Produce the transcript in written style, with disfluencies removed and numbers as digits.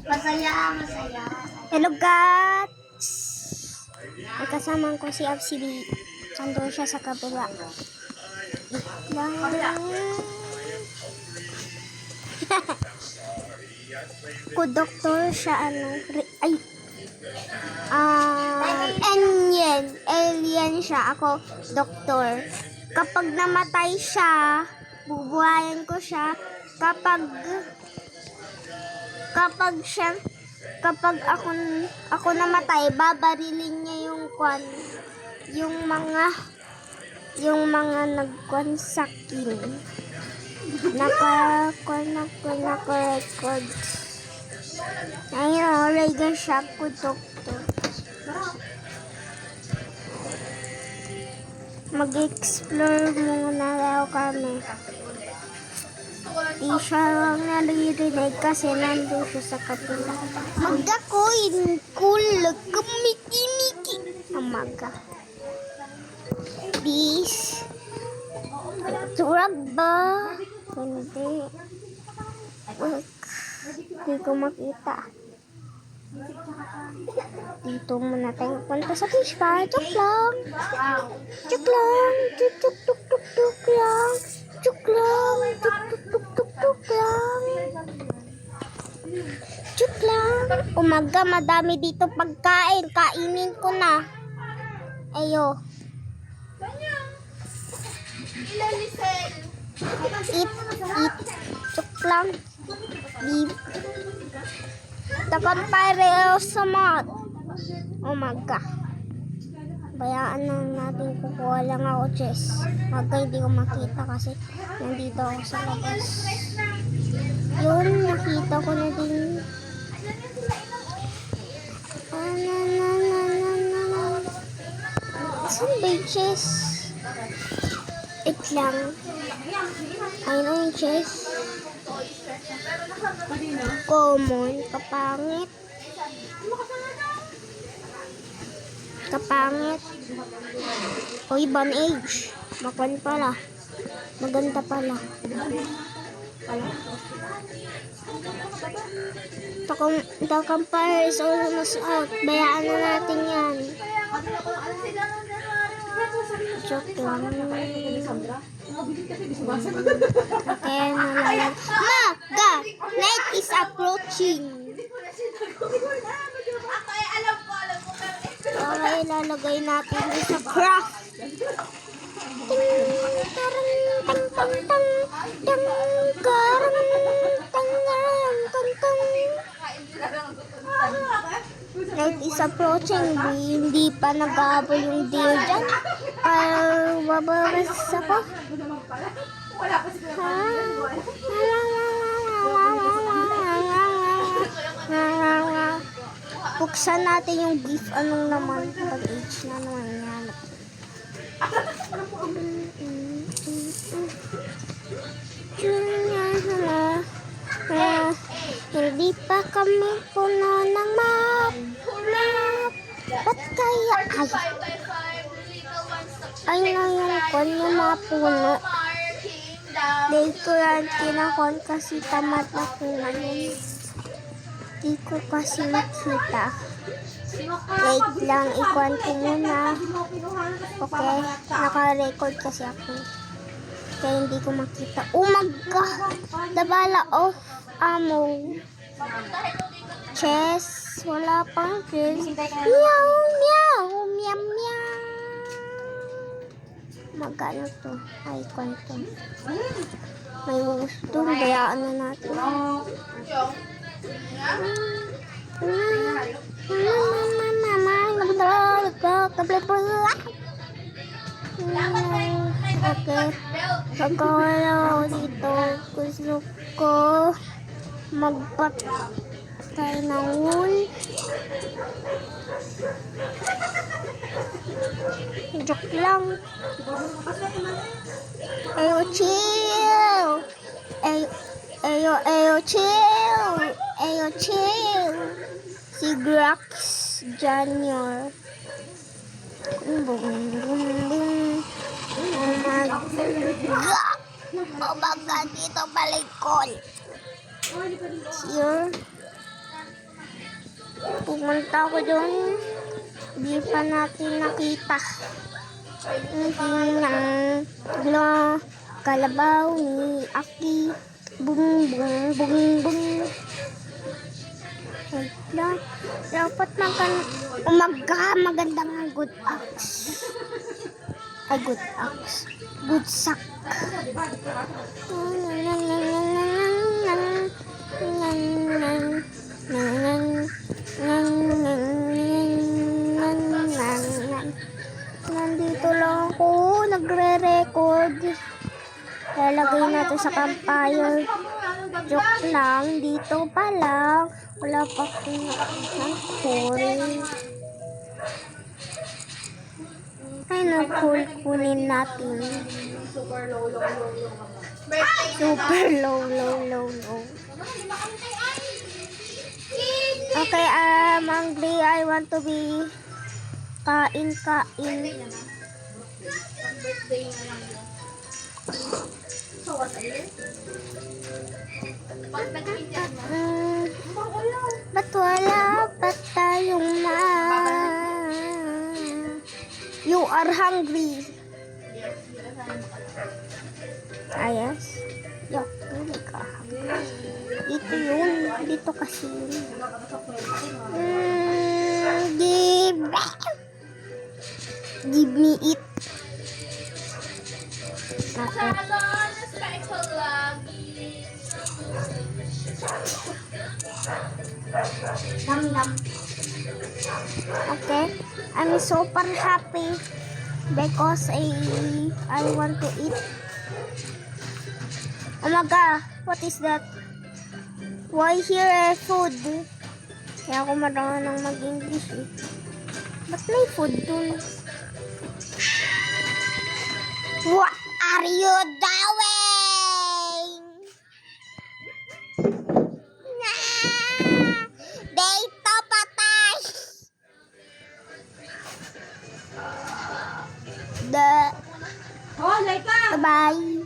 Masaya, masaya. Hello guys! May kasama ko si FCB. Nandun siya sa kabila. Ko doktor siya alien siya. Ako doktor. Kapag namatay siya, bubuhayin ko siya. Kapag ako namatay, babarilin niya yung mga nagkwan sa akin. Naka-record. Ayun, Reagan siya ko, doktor. Mag-explore muna daw kami. Di siya lang naririnig kasi nandun siya sa kapila. Magda-coin, cool, kumiki-miki. Amaga. Bis. Turag ba? Hindi. Hindi ko makita. Dito muna tayo punta sa fish bar. Chuk lang. Chuk lang. Chuk chuk tuk tuk tuk lang. Chuk lang. Chuk tuk tuk tuk tuk lang. Chuk lang. Umaga, madami dito pagkain. Kainin ko na. Ayo. Eat. Chuk lang. Beef. Takot pa sa mat. Umaga. Bayaan na natin, kukuha lang ako chess. Umaga hindi ko makita kasi nandito ako sa labas. Yun, nakita ko na din. Saan ba yung chess? It lang. Ayun na yung chess. Common, kapangit. O ibang age. Makwan pala. Maganda pala. The compare is almost out. Bayaan na natin yan. Joke lang. Okay, nalalag. Maga! Night is approaching. Okay, lalagay natin sa craft. Night is approaching. Hindi pa nag-aabol yung deer dyan. Babawas ako. Buksan natin yung gift. Anong naman? Pag-age na naman yan. Hindi pa kami puno ng map. Ba't kaya? Ay na yung kon yung mga puno. Dahil ko yan kinakon kasi tamat na ko ngayon. Di ko kasi makita. Wait lang, ikuan ko muna. Okay, naka-record kasi ako. Kaya hindi ko makita. Oh my God! Dabala off ammo. Chess. Wala pang chess. Meow, meow, meow, meow. Magkano to? Ay, ikuan to. May gusto. Bayaan na natin. Okay, pagkawala ako dito, gusto ko magpatay ng wool. Joke lang. Ayo, chill. Ayo, chill. Ayo, chill. Si Grax Jr. Boom, boom, boom. Oh my God. Oh my God, dito balikon. Here. pumunta ako doon. Di pa natin nakita. Hindi ng kalabaw ni Aki. Bung, bung, bung, bung. Wala. Dapat magandang good axe. Ay, good axe. Good sack. Nandito lang ako, nagre-record. Lalagay natin sa campfire. Joke lang, dito pa lang. Wala pa akong sorry. Ay, kunin natin. Super low, low, low, low. Super low, low, low, low. Okay, hungry. I want to be kain. Birthday na lang yun. So, what are you? Pag nag-video mo? Ba't wala pa tayong You are hungry. Yes. Yuck, hindi ka hungry. Dito yun. Dito kasi yun. Give me it. Okay. Okay. I'm super happy because I want to eat. Oh my god, what is that? Why here food? Kaya ako marunong mag-English eh. Ba't may food dun? What are you doing? Dito patay! Oh, Laika! Bye-bye!